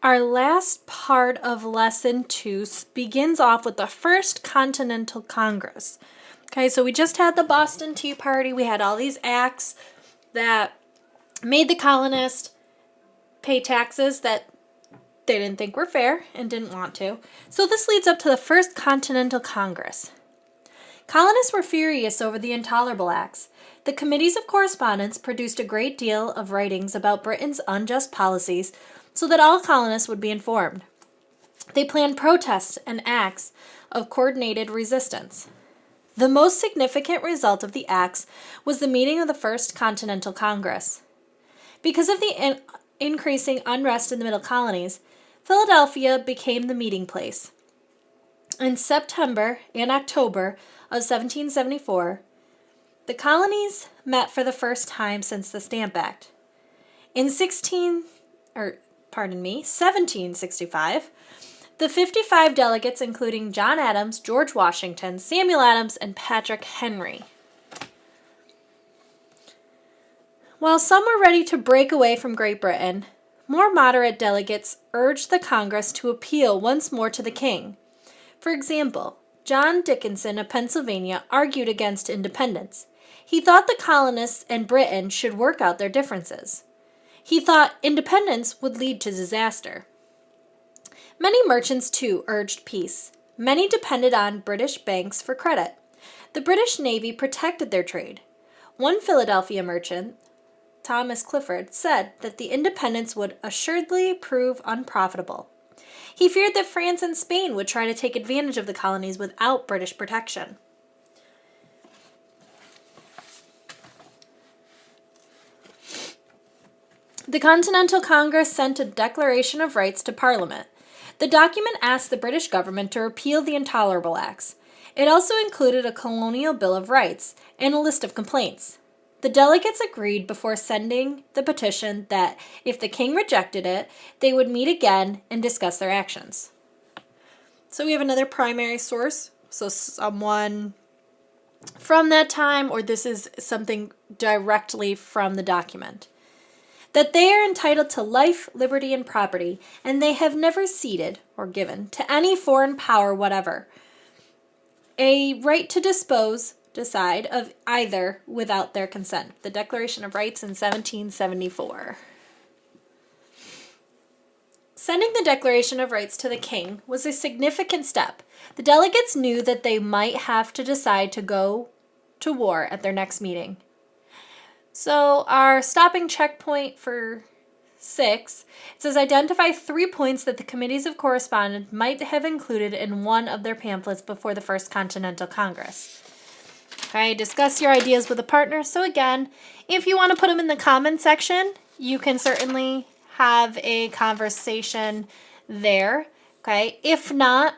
Our last part of Lesson 2 begins off with the First Continental Congress. Okay, so we just had the Boston Tea Party. We had all these acts that made the colonists pay taxes that they didn't think were fair and didn't want to. So this leads up to the First Continental Congress. Colonists were furious over the Intolerable Acts. The Committees of Correspondence produced a great deal of writings about Britain's unjust policies so that all colonists would be informed. They planned protests and acts of coordinated resistance. The most significant result of the acts was the meeting of the First Continental Congress. Because of the increasing unrest in the Middle Colonies, Philadelphia became the meeting place. In September and October of 1774, the colonies met for the first time since the Stamp Act. In 1765, the 55 delegates, including John Adams, George Washington, Samuel Adams, and Patrick Henry. While some were ready to break away from Great Britain, more moderate delegates urged the Congress to appeal once more to the king. For example, John Dickinson of Pennsylvania argued against independence. He thought the colonists and Britain should work out their differences. He thought independence would lead to disaster. Many merchants, too, urged peace. Many depended on British banks for credit. The British Navy protected their trade. One Philadelphia merchant, Thomas Clifford, said that the independence would assuredly prove unprofitable. He feared that France and Spain would try to take advantage of the colonies without British protection. The Continental Congress sent a Declaration of Rights to Parliament. The document asked the British government to repeal the Intolerable Acts. It also included a colonial Bill of Rights and a list of complaints. The delegates agreed before sending the petition that if the king rejected it, they would meet again and discuss their actions. So we have another primary source, so someone from that time, or this is something directly from the document. That they are entitled to life, liberty, and property, and they have never ceded, or given, to any foreign power whatever, a right to decide of either without their consent. The Declaration of Rights in 1774. Sending the Declaration of Rights to the king was a significant step. The delegates knew that they might have to decide to go to war at their next meeting. So our stopping checkpoint for 6, it says identify 3 points that the Committees of Correspondence might have included in one of their pamphlets before the First Continental Congress. Okay, discuss your ideas with a partner. So again, if you want to put them in the comment section, you can certainly have a conversation there. Okay, if not,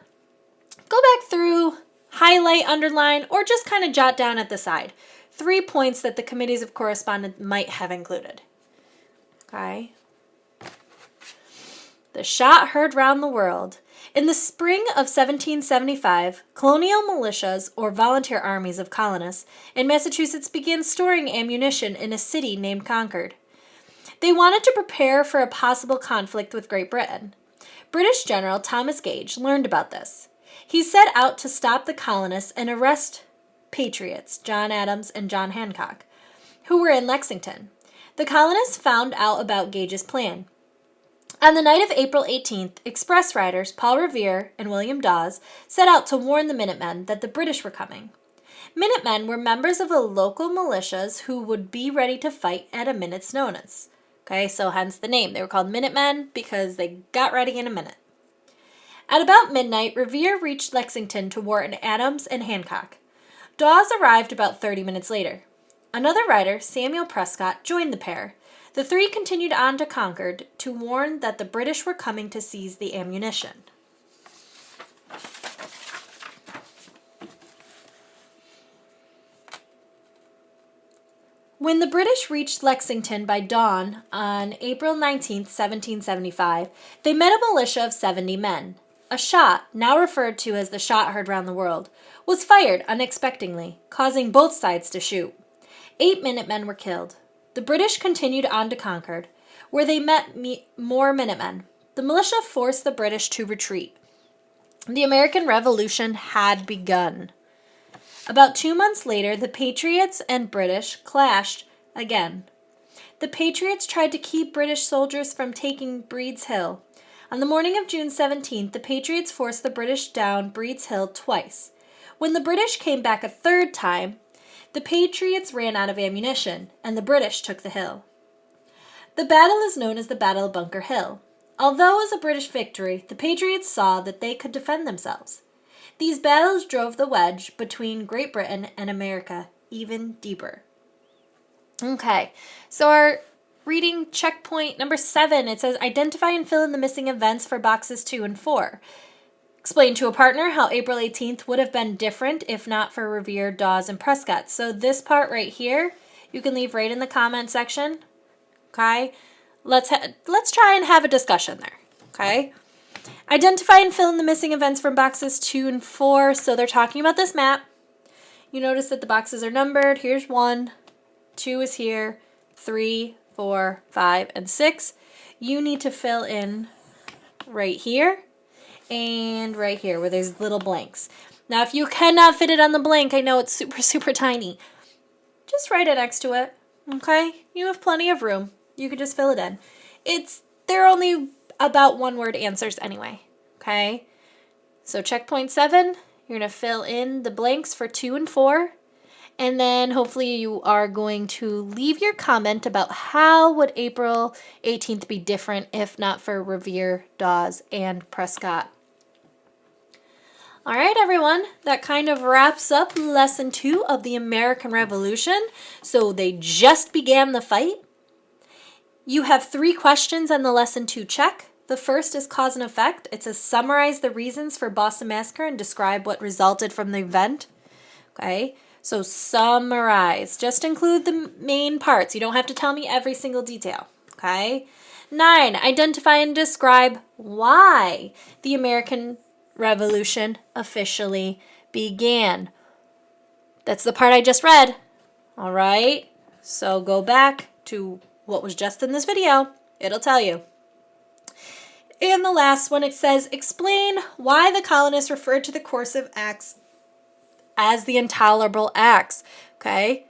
go back through, highlight, underline, or just kind of jot down at the side 3 points that the Committees of Correspondence might have included. Okay. The shot heard round the world. In the spring of 1775, colonial militias, or volunteer armies of colonists, in Massachusetts began storing ammunition in a city named Concord. They wanted to prepare for a possible conflict with Great Britain. British General Thomas Gage learned about this. He set out to stop the colonists and arrest patriots, John Adams and John Hancock, who were in Lexington. The colonists found out about Gage's plan. On the night of April 18th, express riders Paul Revere and William Dawes set out to warn the Minutemen that the British were coming. Minutemen were members of the local militias who would be ready to fight at a minute's notice. Okay, so hence the name. They were called Minutemen because they got ready in a minute. At about midnight, Revere reached Lexington to warn Adams and Hancock. Dawes arrived about 30 minutes later. Another rider, Samuel Prescott, joined the pair. The 3 continued on to Concord to warn that the British were coming to seize the ammunition. When the British reached Lexington by dawn on April 19, 1775, they met a militia of 70 men. A shot, now referred to as the shot heard round the world, was fired unexpectedly, causing both sides to shoot. 8 Minutemen were killed. The British continued on to Concord, where they met more Minutemen. The militia forced the British to retreat. The American Revolution had begun. About 2 months later, the Patriots and British clashed again. The Patriots tried to keep British soldiers from taking Breed's Hill. On the morning of June 17th, the Patriots forced the British down Breed's Hill twice. When the British came back a third time, the Patriots ran out of ammunition, and the British took the hill. The battle is known as the Battle of Bunker Hill. Although it was a British victory, the Patriots saw that they could defend themselves. These battles drove the wedge between Great Britain and America even deeper. Okay, so our reading checkpoint number 7, it says identify and fill in the missing events for boxes 2 and 4. Explain to a partner how April 18th would have been different if not for Revere, Dawes, and Prescott. So this part right here, you can leave right in the comment section. Okay, let's try and have a discussion there. Okay, identify and fill in the missing events from boxes 2 and 4. So they're talking about this map. You notice that the boxes are numbered. Here's 1, 2 is here, 3, 4, 5, and 6. You need to fill in right here and right here where there's little blanks. Now, if you cannot fit it on the blank, I know it's super, super tiny. Just write it next to it, okay? You have plenty of room. You can just fill it in. They're only about one-word answers anyway, okay? So checkpoint 7, you're going to fill in the blanks for 2 and 4. And then hopefully you are going to leave your comment about how would April 18th be different if not for Revere, Dawes, and Prescott. All right, everyone, that kind of wraps up lesson 2 of the American Revolution. So they just began the fight. You have 3 questions on the lesson 2 check. The first is cause and effect. It says summarize the reasons for Boston Massacre and describe what resulted from the event. Okay, so summarize. Just include the main parts. You don't have to tell me every single detail. Okay. 9, identify and describe why the American Revolution officially began. That's the part I just read. All right, so go back to what was just in this video. It'll tell you. And the last one, it says, explain why the colonists referred to the course of acts as the intolerable acts. Okay,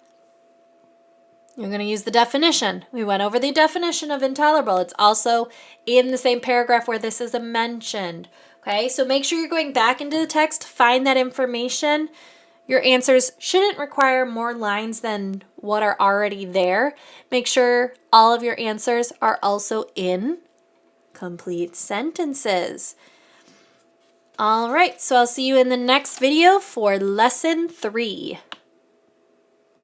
you're going to use the definition. We went over the definition of intolerable. It's also in the same paragraph where this is mentioned. Okay, so make sure you're going back into the text, find that information. Your answers shouldn't require more lines than what are already there. Make sure all of your answers are also in complete sentences. All right, so I'll see you in the next video for lesson 3.